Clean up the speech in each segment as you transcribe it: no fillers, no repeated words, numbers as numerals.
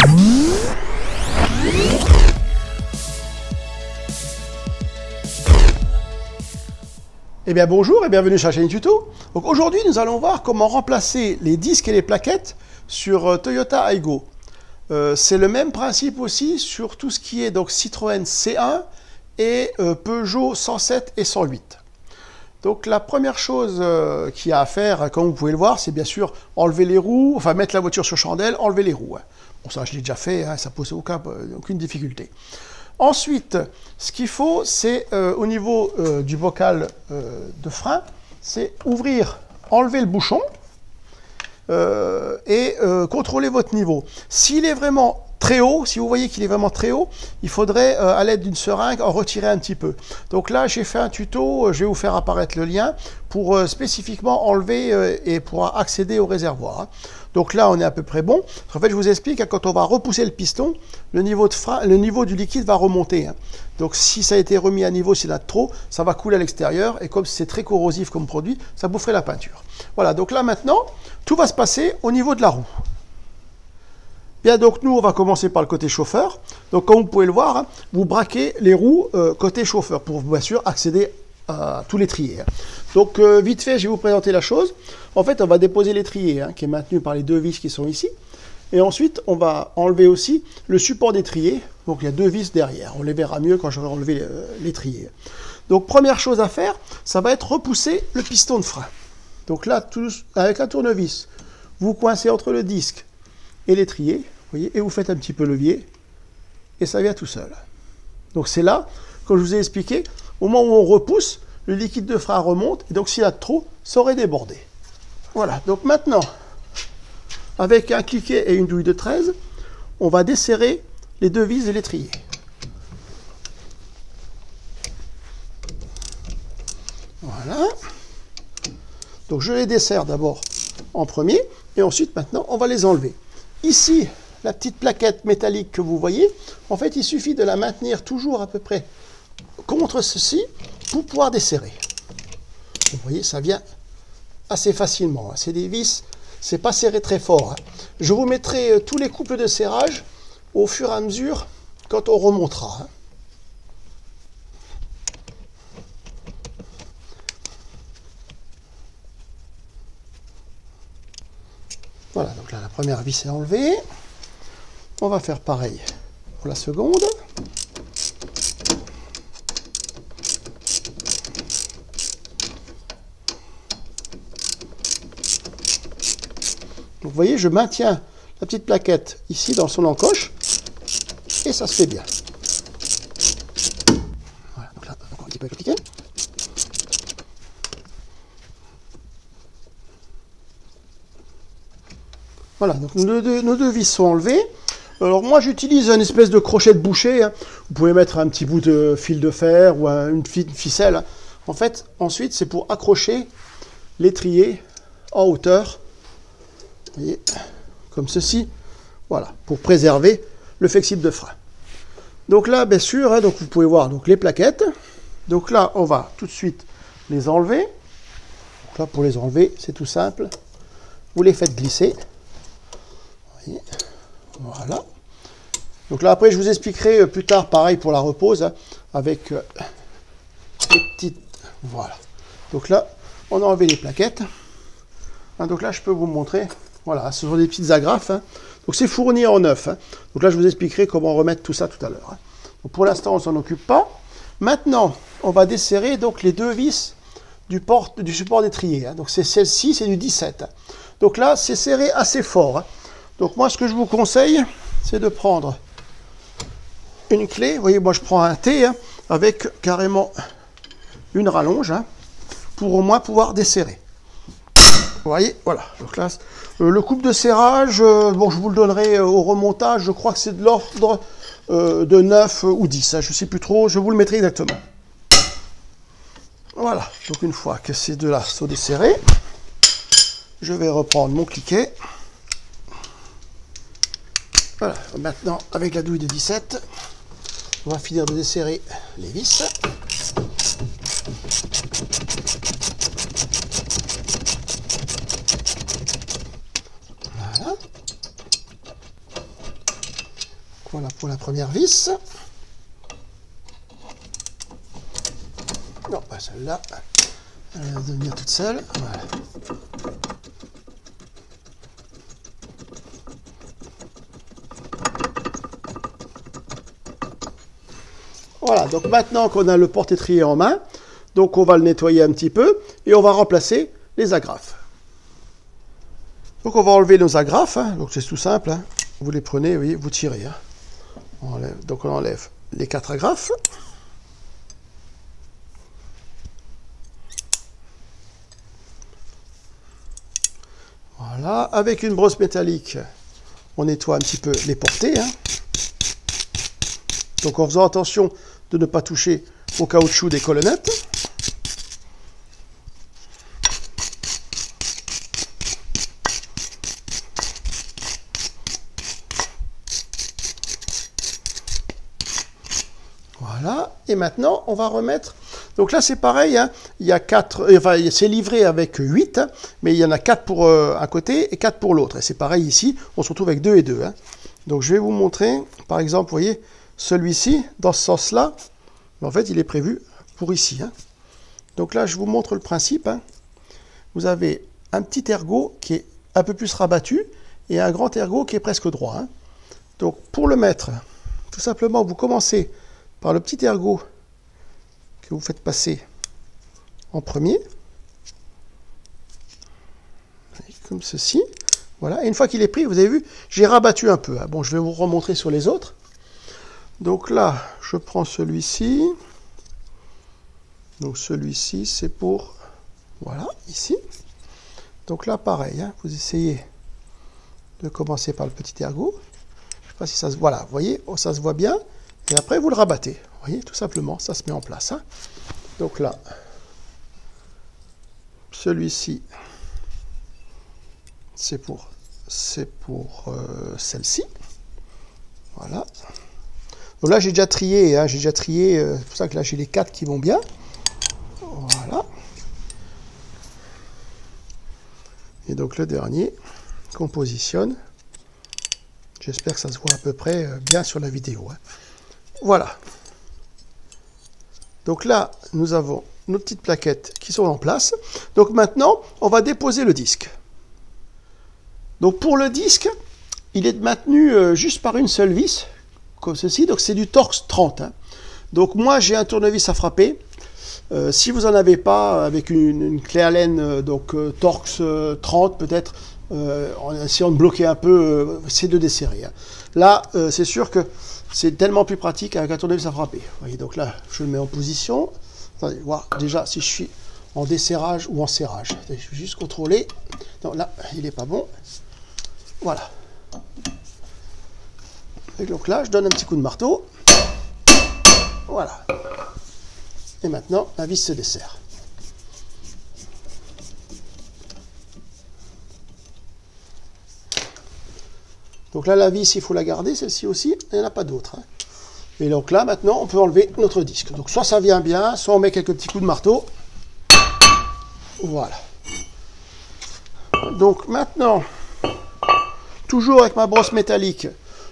Eh bien bonjour et bienvenue sur la chaîne tuto. Donc aujourd'hui nous allons voir comment remplacer les disques et les plaquettes sur Toyota Aygo. C'est le même principe aussi sur tout ce qui est donc Citroën C1 et Peugeot 107 et 108. Donc la première chose qu'il y a à faire, comme vous pouvez le voir, c'est bien sûr enlever les roues, enfin mettre la voiture sur chandelle, enlever les roues. Bon ça je l'ai déjà fait, ça pose aucune difficulté. Ensuite, ce qu'il faut, c'est au niveau du bocal de frein, c'est ouvrir, enlever le bouchon et contrôler votre niveau. S'il est vraiment très haut, si vous voyez qu'il est vraiment très haut, il faudrait, à l'aide d'une seringue, en retirer un petit peu. Donc là, j'ai fait un tuto, je vais vous faire apparaître le lien, pour spécifiquement enlever et pouvoir accéder au réservoir. Donc là, on est à peu près bon. En fait, je vous explique, quand on va repousser le piston, le niveau du liquide va remonter. Donc si ça a été remis à niveau, s'il y en a trop, ça va couler à l'extérieur. Et comme c'est très corrosif comme produit, ça boufferait la peinture. Voilà, donc là maintenant, tout va se passer au niveau de la roue. Bien, donc nous, on va commencer par le côté chauffeur. Donc comme vous pouvez le voir, vous braquez les roues côté chauffeur pour bien sûr accéder à tout l'étrier. Donc vite fait, je vais vous présenter la chose. En fait, on va déposer l'étrier qui est maintenu par les deux vis qui sont ici. Et ensuite, on va enlever aussi le support d'étrier. Donc il y a deux vis derrière. On les verra mieux quand j'aurai enlevé l'étrier. Donc première chose à faire, ça va être repousser le piston de frein. Donc là, avec un tournevis, vous coincez entre le disque et l'étrier, voyez, et vous faites un petit peu levier, et ça vient tout seul. Donc c'est là, comme je vous ai expliqué, au moment où on repousse, le liquide de frein remonte, et donc s'il y a trop, ça aurait débordé. Voilà, donc maintenant, avec un cliquet et une douille de 13, on va desserrer les deux vis de l'étrier. Voilà. Donc je les desserre d'abord en premier, et ensuite maintenant on va les enlever. Ici, la petite plaquette métallique que vous voyez, en fait il suffit de la maintenir toujours à peu près contre ceci pour pouvoir desserrer. Vous voyez, ça vient assez facilement. C'est des vis, c'est pas serré très fort. Je vous mettrai tous les couples de serrage au fur et à mesure quand on remontera. Voilà, donc là la première vis est enlevée. On va faire pareil pour la seconde. Donc vous voyez, je maintiens la petite plaquette ici dans son encoche et ça se fait bien. Voilà, donc là, encore un petit peu compliqué. Voilà, donc nos deux vis sont enlevées. Alors moi j'utilise une espèce de crochet de boucher. Vous pouvez mettre un petit bout de fil de fer ou une ficelle. En fait, ensuite c'est pour accrocher l'étrier en hauteur. Vous voyez, comme ceci. Voilà, pour préserver le flexible de frein. Donc là, bien sûr, donc vous pouvez voir donc les plaquettes. Donc là, on va tout de suite les enlever. Donc là, pour les enlever, c'est tout simple. Vous les faites glisser. Voilà. Donc là après je vous expliquerai plus tard pareil pour la repose avec les petites. Voilà. Donc là on a enlevé les plaquettes. Donc là je peux vous montrer. Voilà, ce sont des petites agrafes. Donc c'est fourni en neuf. Donc là je vous expliquerai comment remettre tout ça tout à l'heure. Donc pour l'instant on s'en occupe pas. Maintenant on va desserrer donc les deux vis du support d'étrier. Donc c'est celle-ci, c'est du 17. Donc là c'est serré assez fort. Donc moi, ce que je vous conseille, c'est de prendre une clé. Vous voyez, moi, je prends un T avec carrément une rallonge pour au moins pouvoir desserrer. Vous voyez, voilà. Donc là, le couple de serrage, bon, je vous le donnerai au remontage. Je crois que c'est de l'ordre de 9 ou 10. Je ne sais plus trop. Je vous le mettrai exactement. Voilà. Donc une fois que ces deux-là sont desserrés, je vais reprendre mon cliquet. Voilà, maintenant avec la douille de 17, on va finir de desserrer les vis. Voilà. Voilà pour la première vis. Non, pas celle-là. Elle va devenir toute seule. Voilà. Voilà, donc maintenant qu'on a le porte-étrier en main, donc on va le nettoyer un petit peu et on va remplacer les agrafes. Donc on va enlever nos agrafes, hein. Donc c'est tout simple, hein. Vous les prenez, oui, vous tirez. Hein. Donc on enlève les 4 agrafes. Voilà, avec une brosse métallique, on nettoie un petit peu les portées. Hein. Donc en faisant attention de ne pas toucher au caoutchouc des colonnettes. Voilà, et maintenant on va remettre. Donc là c'est pareil, hein. Il y a 4, enfin c'est livré avec 8, hein, mais il y en a 4 pour un côté et 4 pour l'autre. Et c'est pareil ici, on se retrouve avec 2 et 2. Hein. Donc je vais vous montrer, par exemple, vous voyez, celui-ci, dans ce sens-là, en fait il est prévu pour ici. Hein. Donc là je vous montre le principe. Hein. Vous avez un petit ergot qui est un peu plus rabattu et un grand ergot qui est presque droit. Hein. Donc pour le mettre, tout simplement vous commencez par le petit ergot que vous faites passer en premier, comme ceci. Voilà, et une fois qu'il est pris, vous avez vu, j'ai rabattu un peu. Hein. Bon, je vais vous remontrer sur les autres. Donc là, je prends celui-ci. Donc celui-ci, c'est pour, voilà, ici. Donc là, pareil, hein, vous essayez de commencer par le petit ergot. Je ne sais pas si ça se, voilà, vous voyez, oh, ça se voit bien. Et après, vous le rabattez. Vous voyez, tout simplement, ça se met en place. Hein. Donc là, celui-ci, c'est pour celle-ci. Voilà. Donc là, j'ai déjà trié. Hein, c'est pour ça que là, j'ai les 4 qui vont bien. Voilà. Et donc le dernier qu'on positionne. J'espère que ça se voit à peu près bien sur la vidéo. Hein. Voilà. Donc là, nous avons nos petites plaquettes qui sont en place. Donc maintenant, on va déposer le disque. Donc pour le disque, il est maintenu juste par une seule vis, comme ceci. Donc c'est du Torx 30. Hein. Donc moi, j'ai un tournevis à frapper. Si vous n'en avez pas, avec une clé Allen, donc Torx 30 peut-être, en essayant de bloquer un peu, c'est de desserrer. Hein. Là, c'est sûr que c'est tellement plus pratique avec un tournevis à frapper. Vous voyez, donc là, je le mets en position. Attendez, voir déjà si je suis en desserrage ou en serrage. Je vais juste contrôler. Non, là, il n'est pas bon. Voilà. Et donc là, je donne un petit coup de marteau. Voilà. Et maintenant, la vis se desserre. Donc là, la vis, il faut la garder, celle-ci aussi, il n'y en a pas d'autre. Hein. Et donc là, maintenant, on peut enlever notre disque. Donc soit ça vient bien, soit on met quelques petits coups de marteau. Voilà. Donc maintenant, toujours avec ma brosse métallique,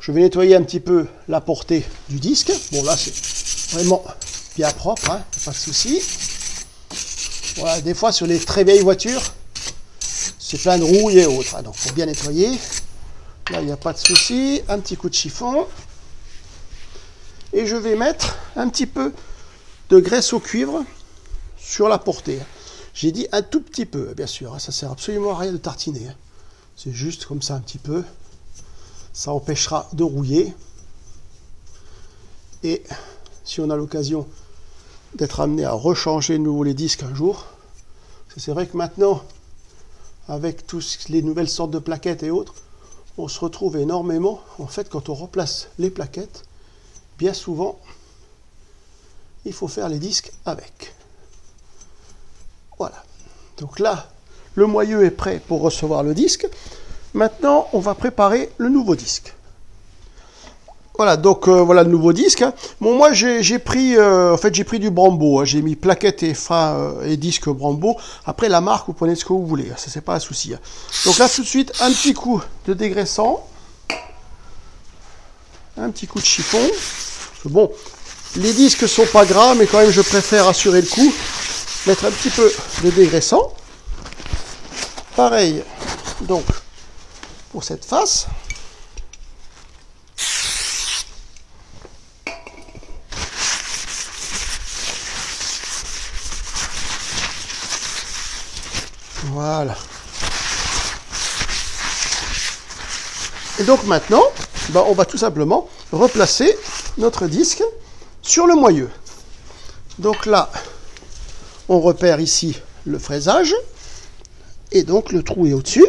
je vais nettoyer un petit peu la portée du disque. Bon là, c'est vraiment bien propre, hein, pas de souci. Voilà, des fois, sur les très vieilles voitures, c'est plein de rouille et autres. Hein, donc, il faut bien nettoyer. Là, il n'y a pas de souci. Un petit coup de chiffon. Et je vais mettre un petit peu de graisse au cuivre sur la portée. J'ai dit un tout petit peu, bien sûr. Ça ne sert absolument à rien de tartiner. C'est juste comme ça un petit peu. Ça empêchera de rouiller. Et si on a l'occasion d'être amené à rechanger de nouveau les disques un jour, c'est vrai que maintenant, avec toutes les nouvelles sortes de plaquettes et autres, on se retrouve énormément, en fait, quand on remplace les plaquettes, bien souvent, il faut faire les disques avec. Voilà. Donc là, le moyeu est prêt pour recevoir le disque. Maintenant, on va préparer le nouveau disque. Voilà, donc voilà le nouveau disque. Hein. Bon, moi, j'ai pris du Brembo. Hein. J'ai mis plaquettes et freins et disques Brembo. Après, la marque, vous prenez ce que vous voulez. Ça, c'est pas un souci. Hein. Donc là, tout de suite, un petit coup de dégraissant. Un petit coup de chiffon. Bon, les disques sont pas gras, mais quand même je préfère assurer le coup. Mettre un petit peu de dégraissant. Pareil, donc, pour cette face. Voilà. Et donc maintenant, on va tout simplement replacer notre disque sur le moyeu. Donc là, on repère ici le fraisage. Et donc le trou est au-dessus.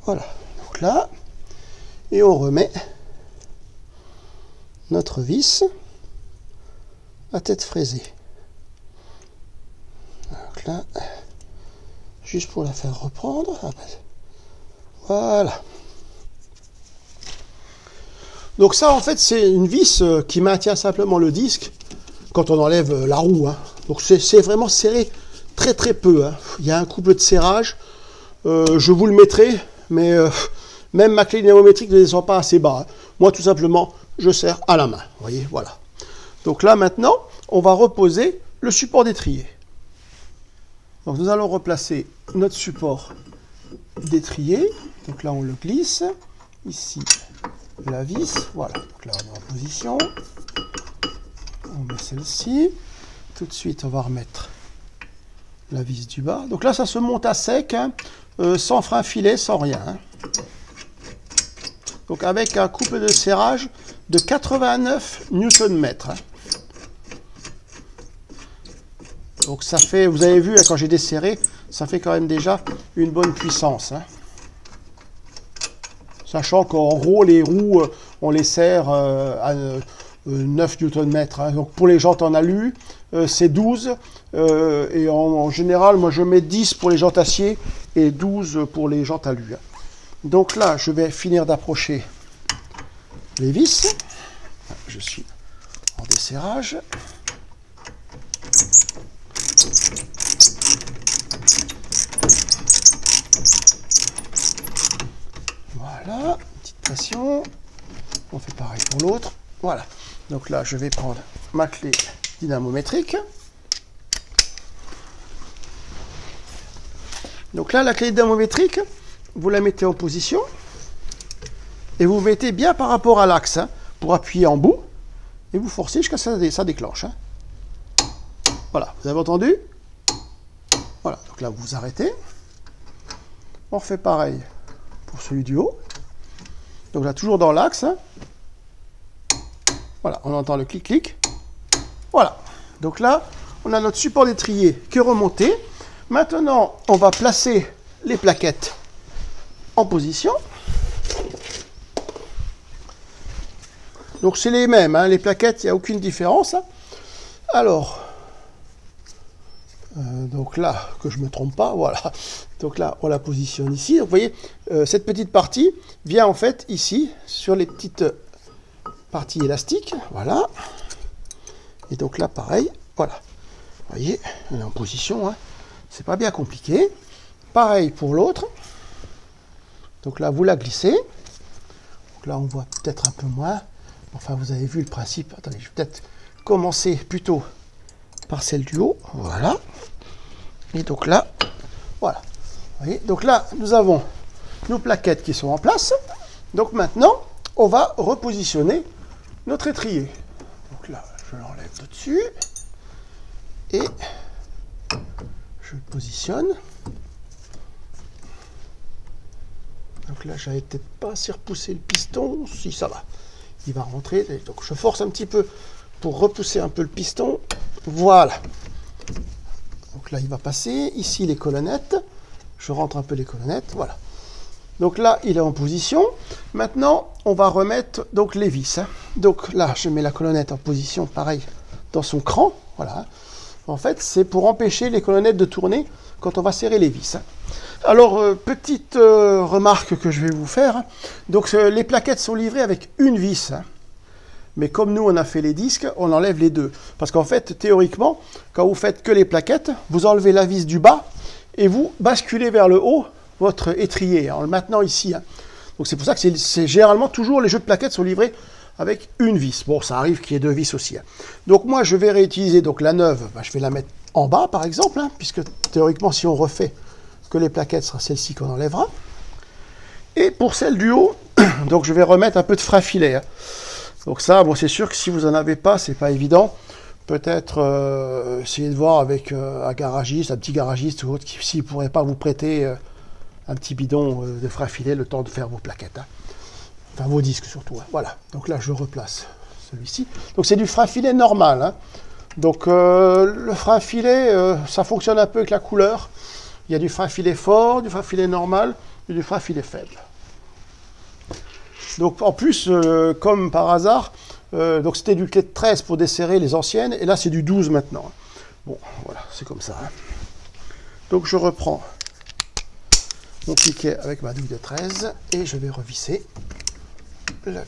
Voilà. Donc là, et on remet notre vis à tête fraisée. Donc là, juste pour la faire reprendre. Voilà. Donc ça, en fait, c'est une vis qui maintient simplement le disque quand on enlève la roue. Hein. Donc c'est vraiment serré très très peu. Hein. Il y a un couple de serrage. Je vous le mettrai, mais même ma clé dynamométrique ne descend pas assez bas. Hein. Moi, tout simplement, je serre à la main. Vous voyez, voilà. Donc là, maintenant, on va reposer le support d'étrier. Donc nous allons replacer notre support d'étrier. Donc là, on le glisse. Ici, la vis. Voilà. Donc là, on est en position. On met celle-ci. Tout de suite, on va remettre la vis du bas. Donc là, ça se monte à sec, hein, sans frein filet, sans rien. Hein. Donc avec un couple de serrage de 89 Nm. Hein. Donc ça fait, vous avez vu, quand j'ai desserré, ça fait quand même déjà une bonne puissance. Hein. Sachant qu'en gros, les roues, on les serre à 9 Nm. Hein. Donc pour les jantes en alu, c'est 12. Et en général, moi je mets 10 pour les jantes acier et 12 pour les jantes alu. Hein. Donc là, je vais finir d'approcher les vis. Je suis en desserrage. Voilà, petite pression. On fait pareil pour l'autre. Voilà. Donc là, je vais prendre ma clé dynamométrique. Donc là, la clé dynamométrique, vous la mettez en position et vous mettez bien par rapport à l'axe, hein, pour appuyer en bout et vous forcez jusqu'à ce que ça déclenche. Hein. Voilà, vous avez entendu? Voilà, donc là, vous vous arrêtez. On refait pareil pour celui du haut. Donc là, toujours dans l'axe. Hein. Voilà, on entend le clic-clic. Voilà. Donc là, on a notre support d'étrier qui est remonté. Maintenant, on va placer les plaquettes en position. Donc c'est les mêmes, hein, les plaquettes, il n'y a aucune différence. Hein. Alors, donc là, que je ne me trompe pas, voilà. Donc là, on la positionne ici. Donc, vous voyez, cette petite partie vient en fait ici, sur les petites parties élastiques. Voilà. Et donc là, pareil, voilà. Vous voyez, on est en position, hein. C'est pas bien compliqué. Pareil pour l'autre. Donc là, vous la glissez. Donc là, on voit peut-être un peu moins. Enfin, vous avez vu le principe. Attendez, je vais peut-être commencer plutôt par celle du haut. Voilà. Et donc là, voilà. Vous voyez, donc là, nous avons nos plaquettes qui sont en place. Donc maintenant, on va repositionner notre étrier. Donc là, je l'enlève de dessus. Et je le positionne. Donc là, j'avais peut-être pas assez repoussé le piston. Si, ça va. Il va rentrer. Donc je force un petit peu pour repousser un peu le piston. Voilà. Donc là, il va passer. Ici, les colonnettes. Je rentre un peu les colonnettes. Voilà. Donc là, il est en position. Maintenant, on va remettre donc les vis. Hein. Donc là, je mets la colonnette en position, pareil, dans son cran. Voilà. En fait, c'est pour empêcher les colonnettes de tourner quand on va serrer les vis. Hein. Alors, petite remarque que je vais vous faire. Hein. Donc, les plaquettes sont livrées avec une vis. Hein. Mais comme nous, on a fait les disques, on enlève les deux. Parce qu'en fait, théoriquement, quand vous faites que les plaquettes, vous enlevez la vis du bas et vous basculez vers le haut votre étrier, en le maintenant ici. Hein. Donc c'est pour ça que c'est généralement toujours les jeux de plaquettes sont livrés avec une vis. Bon, ça arrive qu'il y ait deux vis aussi. Hein. Donc moi, je vais réutiliser donc la neuve. Bah, je vais la mettre en bas, par exemple, hein, puisque théoriquement, si on refait que les plaquettes, ce sera celle-ci qu'on enlèvera. Et pour celle du haut, donc je vais remettre un peu de frein filet. Hein. Donc ça, bon, c'est sûr que si vous n'en avez pas, c'est pas évident. Peut-être essayer de voir avec un garagiste, un petit garagiste ou autre, s'il ne pourrait pas vous prêter un petit bidon de frein filet le temps de faire vos plaquettes. Hein. Enfin, vos disques surtout. Hein. Voilà. Donc là, je replace celui-ci. Donc c'est du frein filet normal. Hein. Donc le frein filet, ça fonctionne un peu avec la couleur. Il y a du frein filet fort, du frein filet normal et du frein filet faible. Donc en plus, comme par hasard, donc c'était du clé de 13 pour desserrer les anciennes, et là c'est du 12 maintenant. Bon, voilà, c'est comme ça. Hein. Donc je reprends mon piquet avec ma douille de 13 et je vais revisser. Voilà,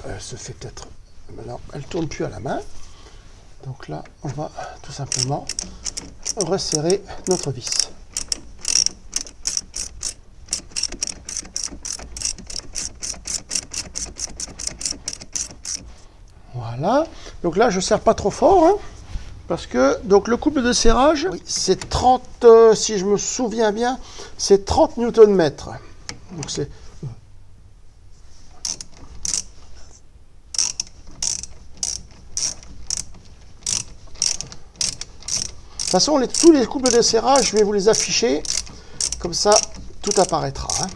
elle se fait peut-être... Maintenant, elle ne tourne plus à la main. Donc là, on va tout simplement resserrer notre vis. Voilà. Donc là, je ne serre pas trop fort, hein, parce que donc le couple de serrage, oui, c'est 30, si je me souviens bien, c'est 30 Nm. Donc c'est... De toute façon, tous les couples de serrage, je vais vous les afficher. Comme ça, tout apparaîtra. Hein.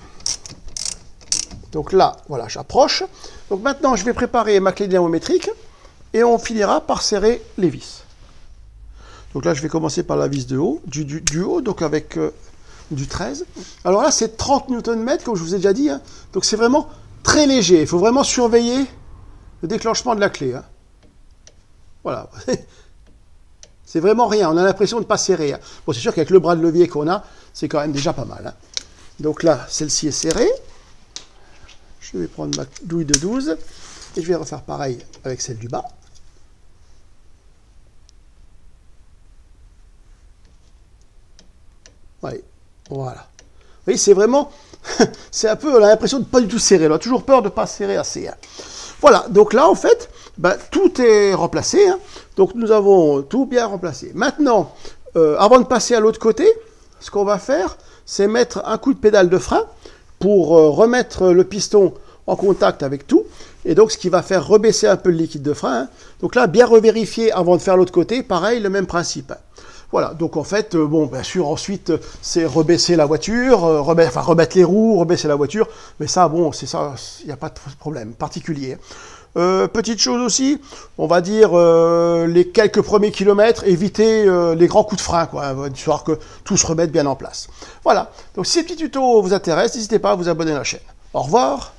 Donc là, voilà, j'approche. Donc maintenant, je vais préparer ma clé dynamométrique et on finira par serrer les vis. Donc là, je vais commencer par la vis de haut, du haut, donc avec du 13. Alors là, c'est 30 Nm, comme je vous ai déjà dit. Hein. Donc c'est vraiment très léger. Il faut vraiment surveiller le déclenchement de la clé. Hein. Voilà. C'est vraiment rien, on a l'impression de ne pas serrer. Hein. Bon, c'est sûr qu'avec le bras de levier qu'on a, c'est quand même déjà pas mal. Hein. Donc là, celle-ci est serrée. Je vais prendre ma douille de 12 et je vais refaire pareil avec celle du bas. Ouais, voilà. Vous voyez, c'est vraiment, c'est un peu, on a l'impression de ne pas du tout serrer. On a toujours peur de ne pas serrer assez. Hein. Voilà, donc là, en fait, ben, tout est remplacé. Hein. Donc, nous avons tout bien remplacé. Maintenant, avant de passer à l'autre côté, ce qu'on va faire, c'est mettre un coup de pédale de frein pour remettre le piston en contact avec tout. Et donc, ce qui va faire rebaisser un peu le liquide de frein. Hein. Donc là, bien revérifier avant de faire l'autre côté. Pareil, le même principe. Hein. Voilà, donc en fait, bon, bien sûr, ensuite, c'est rebaisser la voiture, remettre les roues, rebaisser la voiture, mais ça, bon, c'est ça, il n'y a pas de problème particulier. Petite chose aussi, on va dire, les quelques premiers kilomètres, éviter les grands coups de frein, quoi, hein, histoire que tout se remette bien en place. Voilà, donc si ces petits tutos vous intéressent, n'hésitez pas à vous abonner à la chaîne. Au revoir.